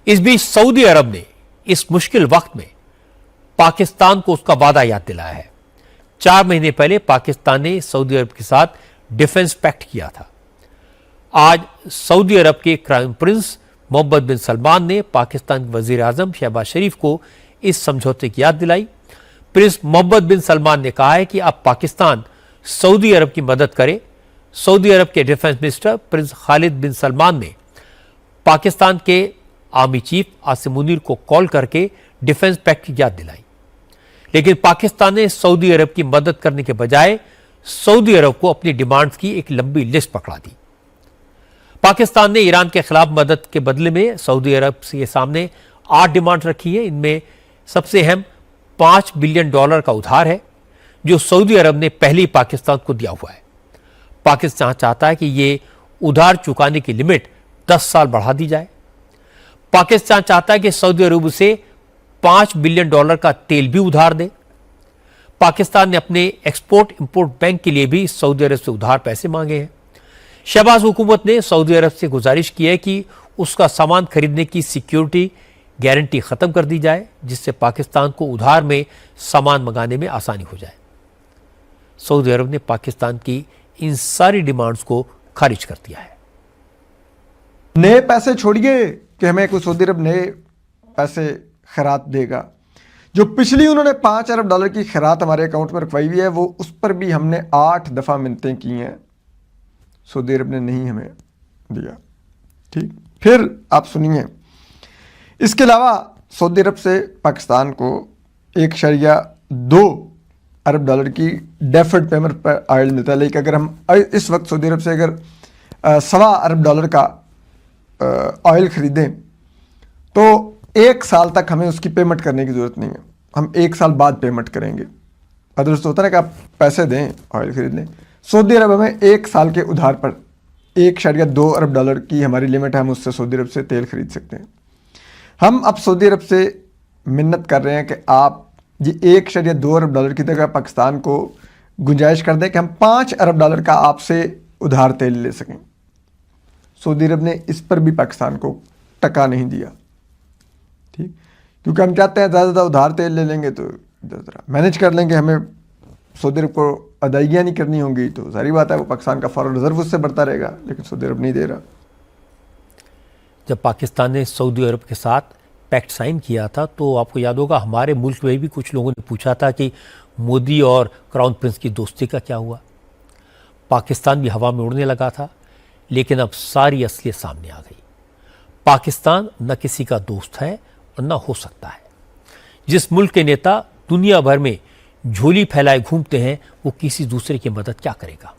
इस बीच सऊदी अरब ने इस मुश्किल वक्त में पाकिस्तान को उसका वादा याद दिलाया है। 4 महीने पहले पाकिस्तान ने सऊदी अरब के साथ डिफेंस पैक्ट किया था। आज सऊदी अरब के क्राउन प्रिंस मोहम्मद बिन सलमान ने पाकिस्तान के वजीर आजम शहबाज शरीफ को इस समझौते की याद दिलाई। प्रिंस मोहम्मद बिन सलमान ने कहा है कि अब पाकिस्तान सऊदी अरब की मदद करे। सऊदी अरब के डिफेंस मिनिस्टर प्रिंस खालिद बिन सलमान ने पाकिस्तान के आर्मी चीफ आसिम मुनीर को कॉल करके डिफेंस पैक्ट की याद दिलाई, लेकिन पाकिस्तान ने सऊदी अरब की मदद करने के बजाय सऊदी अरब को अपनी डिमांड्स की एक लंबी लिस्ट पकड़ा दी। पाकिस्तान ने ईरान के खिलाफ मदद के बदले में सऊदी अरब के सामने 8 डिमांड रखी है। इनमें सबसे अहम $5 बिलियन का उधार है, जो सऊदी अरब ने पहले ही पाकिस्तान को दिया हुआ है। पाकिस्तान चाहता है कि यह उधार चुकाने की लिमिट 10 साल बढ़ा दी जाए। पाकिस्तान चाहता है कि सऊदी अरब से $5 बिलियन का तेल भी उधार दे। पाकिस्तान ने अपने एक्सपोर्ट इंपोर्ट बैंक के लिए भी सऊदी अरब से उधार पैसे मांगे हैं। शहबाज हुकूमत ने सऊदी अरब से गुजारिश की है कि उसका सामान खरीदने की सिक्योरिटी गारंटी खत्म कर दी जाए, जिससे पाकिस्तान को उधार में सामान मंगाने में आसानी हो जाए। सऊदी अरब ने पाकिस्तान की इन सारी डिमांड्स को खारिज कर दिया है। नए पैसे छोड़िए कि हमें कोई सऊदी अरब नए पैसे खैरात देगा। जो पिछली उन्होंने $5 अरब की खैरात हमारे अकाउंट में रखवाई हुई है, वो उस पर भी हमने 8 दफ़ा मिन्नतें की हैं, सऊदी अरब ने नहीं हमें दिया। ठीक, फिर आप सुनिए, इसके अलावा सऊदी अरब से पाकिस्तान को $1.2 अरब की डेफर्ड पेमेंट पर ऑयल मिलता है। लेकिन अगर हम इस वक्त सऊदी अरब से अगर $1.25 अरब का ऑयल ख़रीदें तो 1 साल तक हमें उसकी पेमेंट करने की ज़रूरत नहीं है, हम 1 साल बाद पेमेंट करेंगे। अदरस तो होता है ना कि आप पैसे दें ऑयल ख़रीद लें। सऊदी अरब हमें 1 साल के उधार पर $1.2 अरब की हमारी लिमिट है, हम उससे सऊदी अरब से तेल खरीद सकते हैं। हम अब सऊदी अरब से मिन्नत कर रहे हैं कि आप ये $1.2 अरब की जगह पाकिस्तान को गुंजाइश कर दें कि हम $5 अरब का आपसे उधार तेल ले सकें। सऊदी अरब ने इस पर भी पाकिस्तान को टका नहीं दिया। ठीक, क्योंकि हम चाहते हैं ज़्यादा उधार तेल ले लेंगे तो ज़रा मैनेज कर लेंगे, हमें सऊदी अरब को अदायगियाँ नहीं करनी होंगी, तो सारी बात है वो पाकिस्तान का फॉरेन रिजर्व उससे बढ़ता रहेगा, लेकिन सऊदी अरब नहीं दे रहा। जब पाकिस्तान ने सऊदी अरब के साथ पैक्ट साइन किया था तो आपको याद होगा हमारे मुल्क में भी कुछ लोगों ने पूछा था कि मोदी और क्राउन प्रिंस की दोस्ती का क्या हुआ। पाकिस्तान भी हवा में उड़ने लगा था, लेकिन अब सारी असलियत सामने आ गई। पाकिस्तान न किसी का दोस्त है और न हो सकता है। जिस मुल्क के नेता दुनिया भर में झोली फैलाए घूमते हैं, वो किसी दूसरे की मदद क्या करेगा।